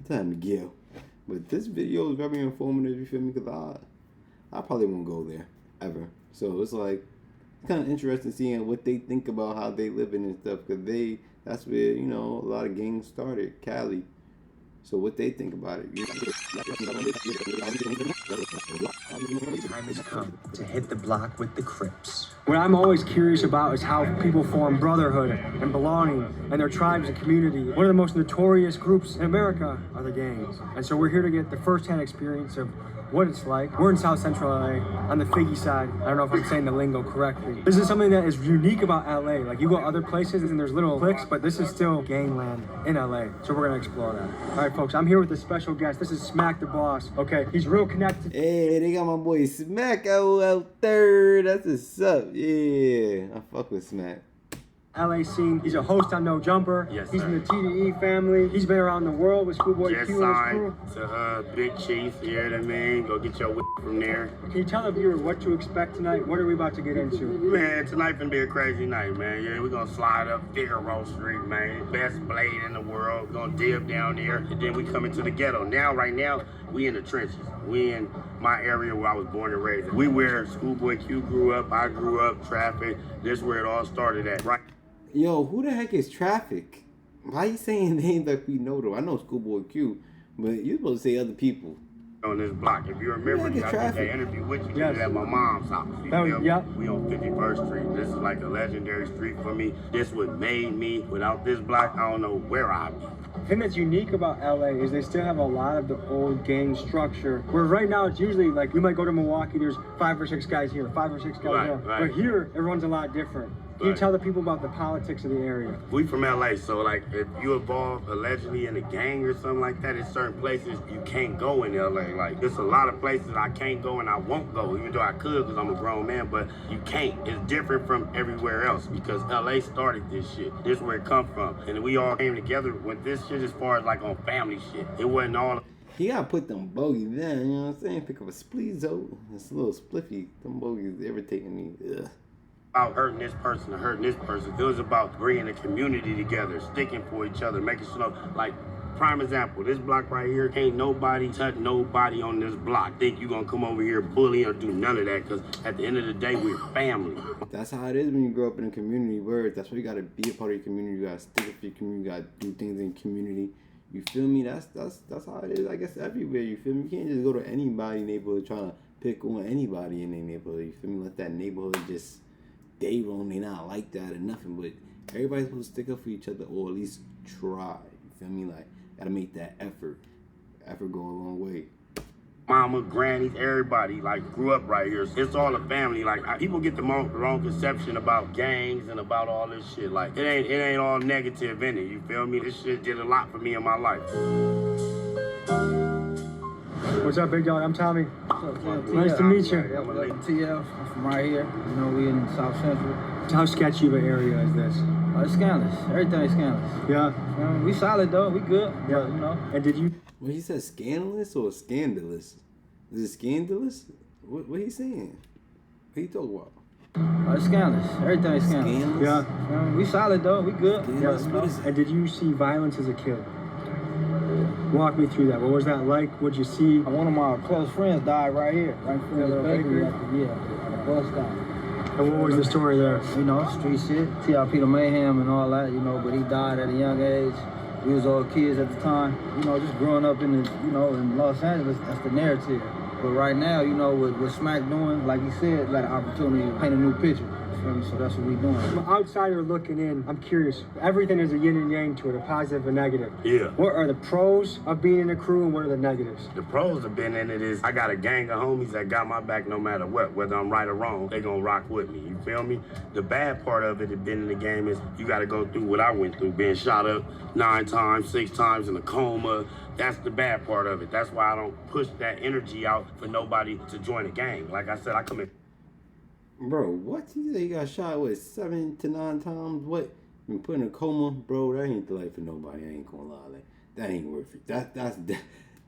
time to go. But this video is very informative, you feel me? Because I probably won't go there ever. So it's like kind of interesting seeing what they think about how they living and stuff. Because that's where, you know, a lot of gangs started, Cali. So what they think about it. Time has come to hit the block with the Crips. What I'm always curious about is how people form brotherhood and belonging and their tribes and community. One of the most notorious groups in America are the gangs. And so we're here to get the first-hand experience of what it's like. We're in South Central LA on the Figgy side. I don't know if I'm saying the lingo correctly. This is something that is unique about LA. Like, you go other places and there's little cliques, but this is still gangland in LA. So we're gonna explore that. All right, folks, I'm here with a special guest. This is Smack the Boss. Okay, he's real connected. Hey, they got my boy Smack out there. That's what's up. Yeah, I fuck with Smack. LA scene. He's a host on No Jumper. Yes, he's sir. in the TDE family. He's been around the world with Schoolboy Just Q and his signed crew. to Big Chief, you know what I mean? Go get your whip from there. Can you tell the viewer what to expect tonight? What are we about to get into? Man, tonight gonna be a crazy night, man. Yeah, we're gonna slide up Figueroa Street, man. Best blade in the world. We're gonna dip down there, and then we come into the ghetto. Right now, we in the trenches. We in my area where I was born and raised. We where Schoolboy Q grew up, I grew up, Traffic. This is where it all started at, right? Yo, who the heck is Traffic? Why you saying names like we know though? I know Schoolboy Q, but you're supposed to say other people. On this block. If you remember, I did that interview with you Yes. at my mom's house. Yeah. We on 51st Street. This is like a legendary street for me. This what made me. Without this block, I don't know where I'd be. The thing that's unique about LA is they still have a lot of the old gang structure. Where right now it's usually like you might go to Milwaukee, there's 5 or 6 guys here, 5 or 6 guys there. Right. But here, everyone's a lot different. Can you tell the people about the politics of the area? We from LA, so like if you involved allegedly in a gang or something like that, in certain places you can't go in LA. Like there's a lot of places I can't go and I won't go, even though I could because I'm a grown man, but you can't. It's different from everywhere else because LA started this shit. This is where it come from. And we all came together with this shit as far as like on family shit. It wasn't all He gotta put them bogeys down, you know what I'm saying? Pick up a spleezo. It's a little spliffy. Them bogeys irritating me. Ugh. about hurting this person or hurting this person. It was about bringing the community together, sticking for each other, making sure, like, prime example, this block right here, ain't nobody touch nobody on this block. Think you gonna come over here bully or do none of that, because at the end of the day, we're family. That's how it is when you grow up in a community word. That's why you gotta be a part of your community. You gotta stick up for your community. You gotta do things in community. You feel me? That's how it is, I guess, everywhere. You feel me? You can't just go to anybody's neighborhood trying to pick on anybody in their neighborhood. You feel me? Let that neighborhood just stay wrong. They not like that or nothing. But everybody's supposed to stick up for each other or at least try. You feel me? Like, gotta make that effort. Effort go a long way. Mama, grannies, everybody, like, grew up right here. It's all a family. Like, people get the wrong conception about gangs and about all this shit. Like, it ain't all negative in it, you feel me? This shit did a lot for me in my life. What's up, big dog? I'm Tommy. What's up, Nice to meet you. Yeah, I'm TL. I'm from right here. You know, we in South Central. How sketchy of an area is this? It's scandalous. Everything is scandalous. Yeah. We solid though. We good. Yeah. But, you know. And did you? Well, he said scandalous or scandalous? Is it scandalous? What he saying? What he talking about? It's scandalous. Everything is scandalous. Scandalous? Yeah. We solid though. We good. Scandalous? But, you What know, is it? And did you see violence as a kid? Walk me through that. What was that like? What'd you see? one of my close friends died right here. Right in front of the bakery. At the bus stop. And what was the story there? You know, street shit. TRP the mayhem and all that, you know, but he died at a young age. We was all kids at the time. You know, just growing up in the, you know, in Los Angeles, that's the narrative. But right now, you know, what Smack doing, like he said, got an opportunity to paint a new picture. So that's what we doing. From an outsider looking in, I'm curious. Everything is a yin and yang to it, a positive and negative. Yeah. What are the pros of being in a crew and what are the negatives? The pros have been in it is I got a gang of homies that got my back no matter what, whether I'm right or wrong, they gonna rock with me, you feel me? The bad part of it have been in the game is you gotta go through what I went through, being shot up 9 times, 6 times in a coma. That's the bad part of it. That's why I don't push that energy out for nobody to join a gang. Like I said, I come in. Bro, what? You say you got shot, what, 7 to 9 times? What? Been put in a coma? Bro, that ain't the life for nobody. I ain't gonna lie. Like, that ain't worth it.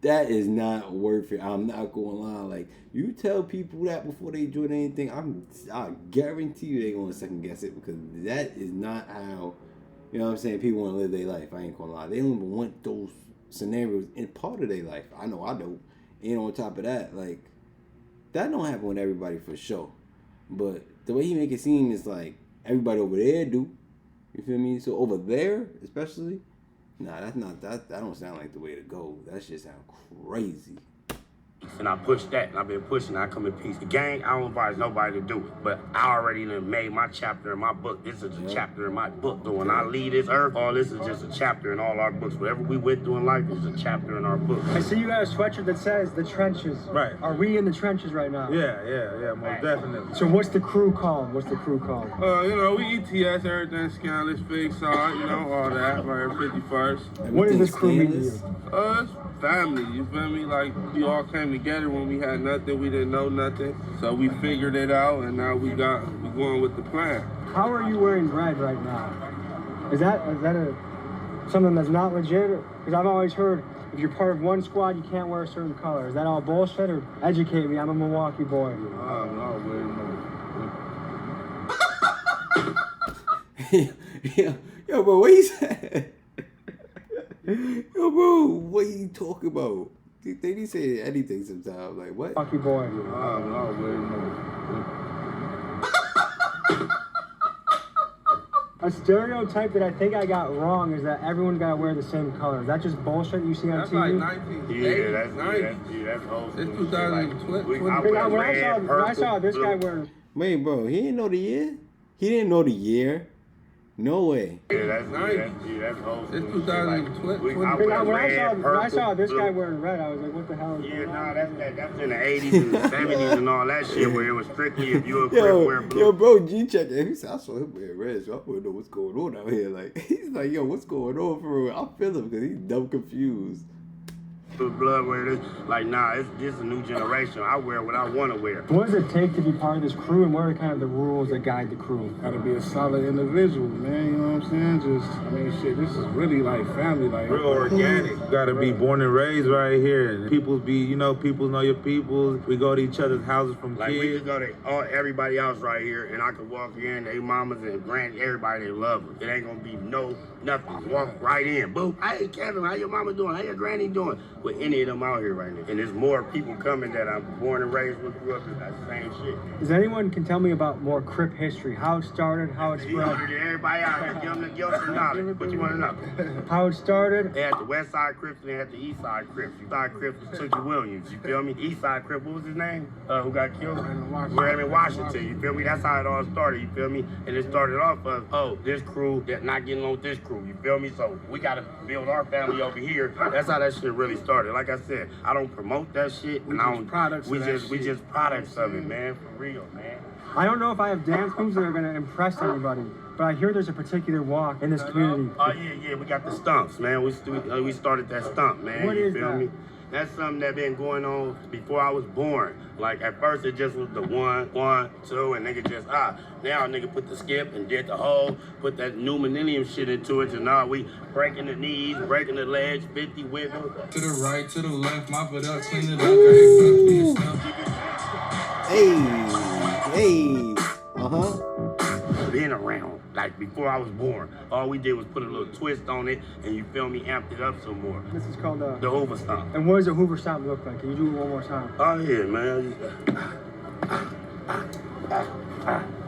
That is not worth it. I'm not gonna lie. Like, you tell people that before they join anything, I guarantee you they gonna second guess it, because that is not how, you know what I'm saying, people wanna live their life. I ain't gonna lie. They don't even want those scenarios in part of their life. I know I do. And on top of that, like, that don't happen with everybody for sure. But the way he make it seem is like everybody over there do. You feel me? So over there, especially, nah, that's not that. That don't sound like the way to go. That shit sound crazy. And I push that, and I've been pushing. I come in peace. The gang, I don't advise nobody to do it, but I already done made my chapter in my book. This is a chapter in my book. So when I leave this earth, all this is just a chapter in all our books. Whatever we went through in life is a chapter in our book. I see you got a sweatshirt that says the trenches. Right. Are we in the trenches right now? Yeah, most definitely. So what's the crew called? What's the crew called? We ETS, everything scandalous, fake side, all that, right, 51st. What does this crew mean to you? It's family, you feel me? Like, we all came together when we had nothing, we didn't know nothing. So we figured it out, and now we going with the plan. How are you wearing red right now? Is that something that's not legit? Because I've always heard if you're part of one squad, you can't wear a certain color. Is that all bullshit, or educate me? I'm a Milwaukee boy. Yo, bro, what he said? Yo, bro, what you talking about? They be saying anything sometimes. Like, what? Milwaukee boy. A stereotype that I think I got wrong is that everyone's got to wear the same color. Is that just bullshit you see on That's TV? like 1980s. That's old school. It's 2020. When I saw this guy wearing... Wait, bro, he didn't know the year? He didn't know the year? No way. That's old school. It's 2020. When I saw this guy wearing red, I was like, what the hell is going on? That's in the 80s and the 70s and all that shit where it was strictly if you were wear blue. Yo, bro, G-check. He said, I saw him wearing red, so I want to know what's going on out here. Like, he's like, yo, what's going on for real? I feel him because he's dumb confused. Blood wear this, like, nah, this is a new generation. I wear what I want to wear. What does it take to be part of this crew, and what are kind of the rules that guide the crew? Gotta be a solid individual, man, you know what I'm saying? Shit, this is really like family, like real organic. You gotta be born and raised right here. Peoples know your peoples. We go to each other's houses from like, kids. we just go to everybody else right here, and I could walk in, they mamas and granny, everybody, they love her. It ain't gonna be nothing. Walk right in. Boom. Hey, Kevin, how your mama doing? How your granny doing? With any of them out here right now. And there's more people coming that I'm born and raised with, grew up in that same shit. Does anyone can tell me about more Crip history? How it started, how it spread? Everybody out here, give them some knowledge. What you want to know? How it started? They had the West Side Crips and they had the East Side Crips. East Side Crips was Tookie Williams, you feel me? East Side Crip, what was his name? Who got killed? Raymond Washington, you feel me? That's how it all started, you feel me? And it started off of, this crew that not getting along with this crew, you feel me? So we got to build our family over here. That's how that shit really started. Like I said, I don't promote that shit. We just products of it, man, for real, man. I don't know if I have dance moves that are going to impress anybody, but I hear there's a particular walk in this community. Oh, yeah, we got the stumps, man. We started that stump, man. What is that? Me? That's something that been going on before I was born. Like, at first it just was the 1, 2, and nigga just, now nigga put the skip and did the whole, put that new millennium shit into it, and now we breaking the knees, breaking the legs, 50 wiggle. To the right, to the left, mop it up, clean it up, Hey, Been around, like before I was born. All we did was put a little twist on it, and you feel me, amped it up some more. This is called the Hoover stomp. And what does a Hoover stomp look like? Can you do it one more time? Oh yeah, man.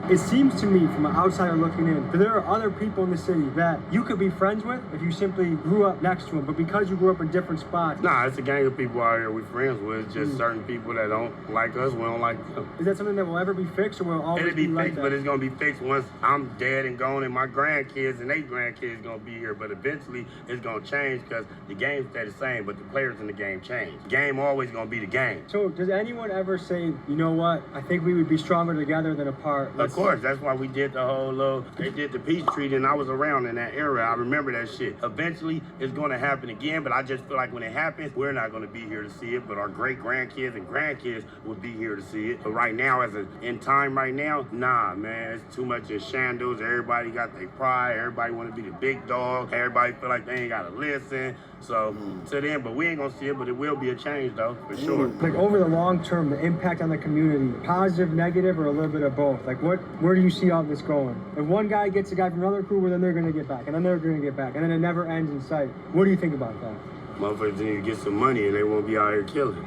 It seems to me, from an outsider looking in, that there are other people in the city that you could be friends with if you simply grew up next to them, but because you grew up in different spots. Nah, it's a gang of people out here we friends with. It's just certain people that don't like us, we don't like them. Is that something that will ever be fixed, or will it always be like fixed, that? but it's gonna be fixed once I'm dead and gone, and my grandkids and their grandkids gonna be here. But eventually, it's gonna change because the game stay the same, but the players in the game change. The game always gonna be the game. So, does anyone ever say, you know what? I think we would be stronger together than apart? Of course, that's why we did the whole they did the peace treaty, and I was around in that era. I remember that shit. Eventually, it's gonna happen again, but I just feel like when it happens, we're not gonna be here to see it, but our great grandkids and grandkids will be here to see it. But right now, in time right now, nah, man, it's too much in shandles. Everybody got their pride. Everybody want to be the big dog. Everybody feel like they ain't gotta listen. So to them, but we ain't gonna see it, but it will be a change though, for sure. Like over the long term, the impact on the community, positive, negative, or a little bit of both. Like where do you see all this going? If one guy gets a guy from another crew, well, then they're gonna get back, and then they're gonna get back, and then it never ends in sight. What do you think about that? Motherfuckers need to get some money and they won't be out here killing.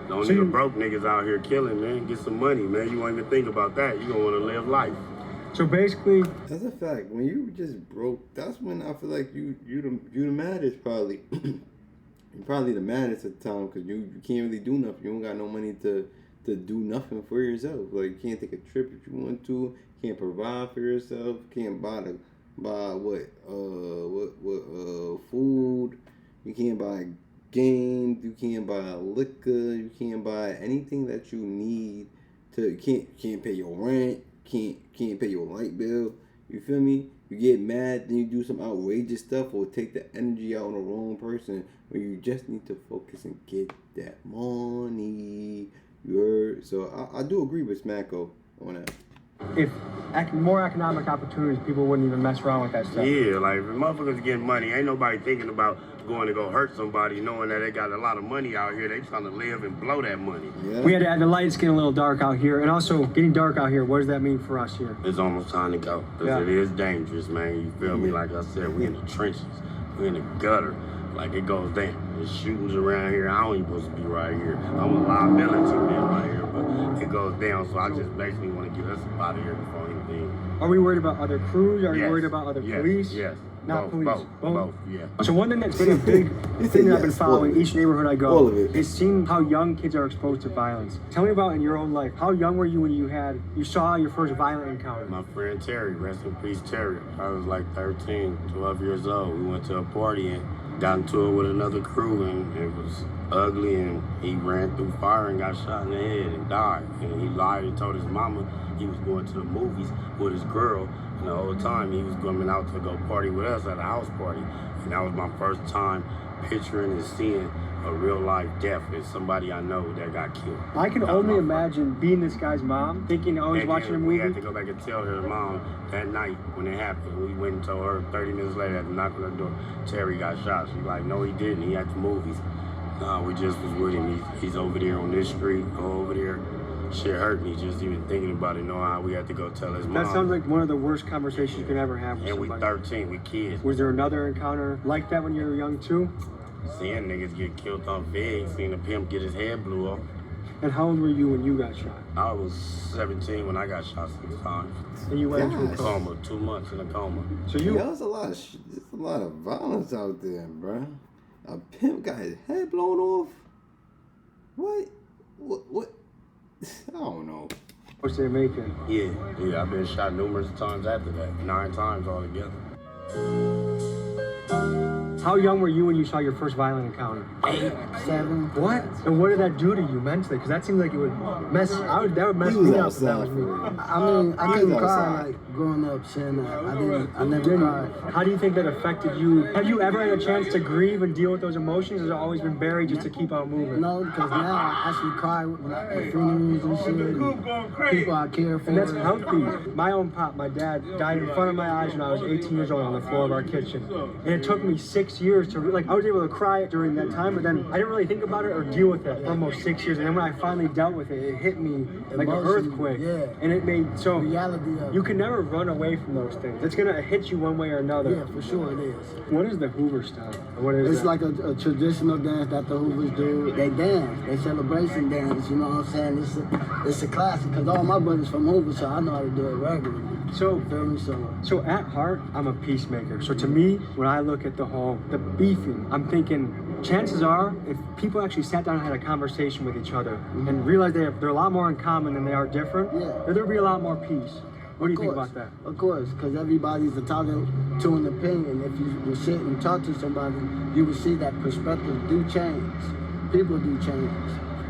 Don't need broke niggas out here killing, man. Get some money, man. You won't even think about that. You gonna want to live life. So basically, that's a fact. When you just broke, that's when I feel like you the maddest probably. You're probably the maddest at the time because you can't really do nothing. You don't got no money to do nothing for yourself. Like you can't take a trip if you want to. Can't provide for yourself. Can't buy food. You can't buy games. You can't buy liquor. You can't buy anything that you need to. Can't pay your rent. Can't pay your light bill. You feel me? You get mad, then you do some outrageous stuff or take the energy out on the wrong person when you just need to focus and get that money. You heard? So I do agree with Smacko on that. If more economic opportunities, people wouldn't even mess around with that stuff. Yeah, like if motherfuckers getting money, ain't nobody thinking about going to go hurt somebody knowing that they got a lot of money out here. They trying to live and blow that money. Yeah. We had to add the lights getting a little dark out here, and also getting dark out here. What does that mean for us here? It's almost time to go because it is dangerous, man. You feel me? Like I said, we in the trenches. We in the gutter. Like it goes down. There's shootings around here. I don't even supposed to be right here. I'm a liability man right here, but it goes down. So I just basically want to get us out of here before anything. Are we worried about other crews? Are you worried about other police? Yes. Not police. Both, yeah. So one thing that's been a big thing that I've been following each neighborhood I go is seeing how young kids are exposed to violence. Tell me about in your own life. How young were you when you saw your first violent encounter? My friend Terry, rest in peace Terry. I was like 13, 12 years old. We went to a party and got into it with another crew and it was ugly and he ran through fire and got shot in the head and died. And he lied and told his mama he was going to the movies with his girl. And the whole time he was coming out to go party with us at a house party. And that was my first time picturing and seeing a real life death as somebody I know that got killed. I can only imagine being this guy's mom, thinking I was watching a movie. We had to go back and tell her mom that night when it happened. We went and told her 30 minutes later at the knock on her door, Terry got shot. She's like, no, he didn't. He at the movies. No, we just was with him. He's over there on this street, over there. Shit hurt me just even thinking about it, knowing how we had to go tell his mom. That sounds like one of the worst conversations you could ever have with somebody. And we 13, we kids. Was there another encounter like that when you were young too? Seeing niggas get killed on Vig, seeing a pimp get his head blew off. And how old were you when you got shot? I was 17 when I got shot 6 times. And you went into a coma, 2 months in a coma. So there's a lot of violence out there, bro. A pimp got his head blown off. What? I don't know. What's they making? Yeah, I've been shot numerous times after that. 9 times altogether. How young were you when you saw your first violent encounter? 8, 7. What? And what did that do to you mentally? Because that seems like it would mess. That would mess me up. If that was me. I mean, I couldn't cry like growing up seeing that. I never cried. How do you think that affected you? Have you ever had a chance to grieve and deal with those emotions, or has it always been buried just to keep on moving? No, because now I actually cry at funerals and shit. And people I care for. And that's healthy. My own pop, my dad, died in front of my eyes when I was 18 years old on the floor of our kitchen. And it took me 6 years to, I was able to cry during that time, but then I didn't really think about it or deal with it for almost 6 years. And then when I finally dealt with it, it hit me like an earthquake. Yeah. And it made, so reality of you can never run away from those things. It's going to hit you one way or another. Yeah, for sure it is. What is the Hoover style? What is It's that? like a traditional dance that the Hoovers do. They dance, they celebration dance, you know what I'm saying? It's a classic, because all my brothers from Hoovers, so I know how to do it regularly. So, feel me? So at heart, I'm a peacemaker. So to me, when I look at the beefing, I'm thinking, chances are, if people actually sat down and had a conversation with each other and realized they're a lot more in common than they are different, there'll be a lot more peace. What do you think about that? Of course, because everybody's entitled to an opinion. If you would sit and talk to somebody, you would see that perspective do change. People do change.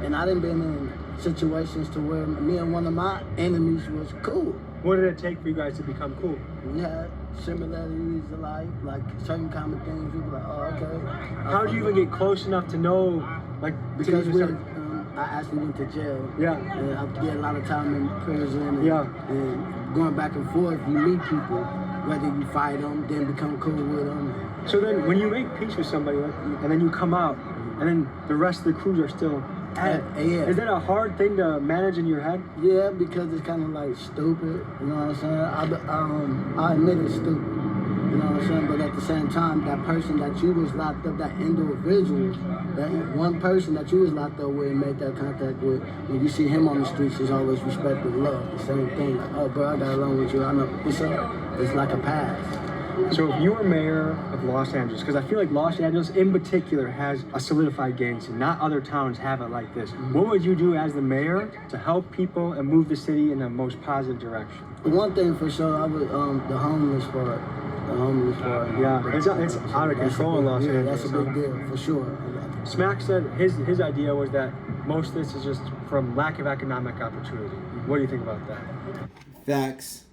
And I done been in situations to where me and one of my enemies was cool. What did it take for you guys to become cool? We had similarities in life, like certain common things. We were like, oh, okay. How do you even get close enough to know, like, because I actually went to jail. Yeah. And I did a lot of time in prison. And, yeah. And going back and forth, you meet people, whether you fight them, then become cool with them. So then, when you make peace with somebody, and then you come out, and then the rest of the crews are still at it. Yeah. Is that a hard thing to manage in your head? Yeah, because it's kind of like stupid. You know what I'm saying? I admit it's stupid. You know what I'm saying? But at the same time, that person that you was locked up, that individual, that one person that you was locked up with and made that contact with, when you see him on the streets, is always respect and love. The same thing. Like, oh, bro, I got along with you. I know what's up. It's like a pass. So if you were mayor of Los Angeles, because I feel like Los Angeles in particular has a solidified gang scene, not other towns have it like this. What would you do as the mayor to help people and move the city in the most positive direction? One thing for sure, I would, the homeless part. The homeless part. Yeah, it's out of control in Los Angeles. That's a big deal, for sure. Smack said his idea was that most of this is just from lack of economic opportunity. What do you think about that? Facts.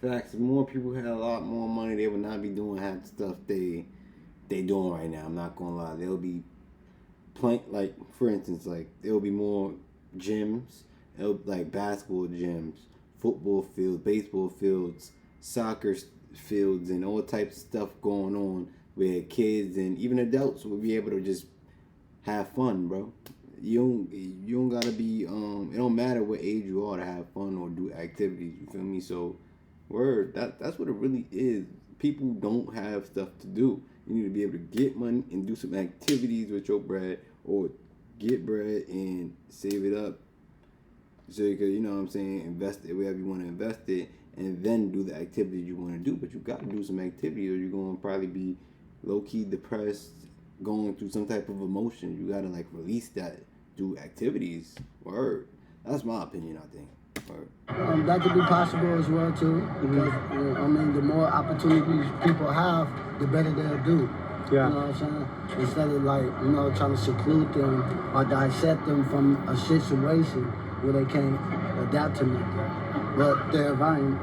If more people had a lot more money, they would not be doing half the stuff they doing right now. I'm not gonna lie. There'll be plenty, like, for instance, like, there'll be more gyms, like basketball gyms, football fields, baseball fields, soccer fields, and all types of stuff going on where kids and even adults will be able to just have fun, bro. You don't gotta be it don't matter what age you are to have fun or do activities. You feel me? So, word, that's what it really is. People don't have stuff to do. You need to be able to get money and do some activities with your bread, or get bread and save it up. So you could, you know what I'm saying, invest it wherever you want to invest it, and then do the activities you want to do. But you got to do some activities, or you're going to probably be low-key depressed, going through some type of emotion. You got to, like, release that, do activities. Word. That's my opinion, I think. That could be possible as well too, because I mean, the more opportunities people have, the better they'll do. Yeah. You know what I'm saying? Instead of, like, you know, trying to seclude them or dissect them from a situation where they can't adapt to nothing. But their environment.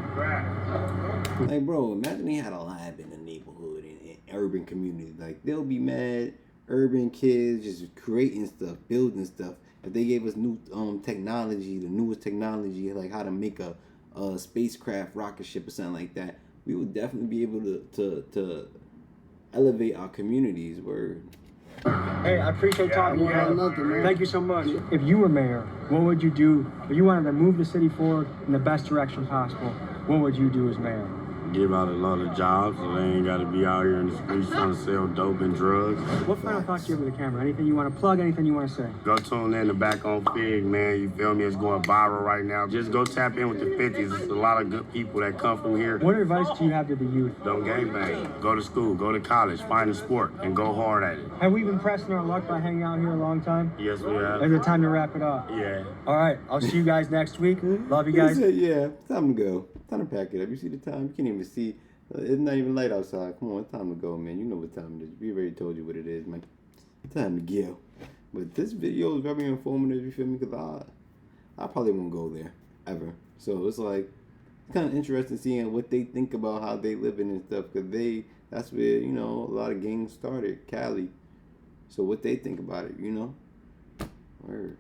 Like, bro, imagine they had a lab in the neighborhood in urban communities. Like, they'll be mad, urban kids just creating stuff, building stuff. If they gave us new technology, the newest technology, like how to make a spacecraft, rocket ship, or something like that, we would definitely be able to elevate our communities. Word. Hey, I appreciate talking to you. Thank you so much. If you were mayor, what would you do? If you wanted to move the city forward in the best direction possible, what would you do as mayor? Give out a lot of jobs so they ain't got to be out here in the streets trying to sell dope and drugs. What final thoughts do you have with the camera? Anything you want to plug? Anything you want to say? Go tune in to Back on Fig, man. You feel me? It's going viral right now. Just go tap in with the 50s. There's a lot of good people that come from here. What advice do you have to the youth? Don't gangbang. Go to school. Go to college. Find a sport and go hard at it. Have we been pressing our luck by hanging out here a long time? Yes, we have. Is it time to wrap it up? Yeah. All right. I'll see you guys next week. Love you guys. Yeah, time to go. Time to pack it up. You see the time? You can't even see. It's not even light outside. Come on, it's time to go, man. You know what time it is. We already told you what it is, man. Time to go. But this video is very informative, you feel me? Because I probably won't go there, ever. So it's like, it's kind of interesting seeing what they think about how they living and stuff. Because that's where, you know, a lot of gangs started, Cali. So what they think about it, you know? Word.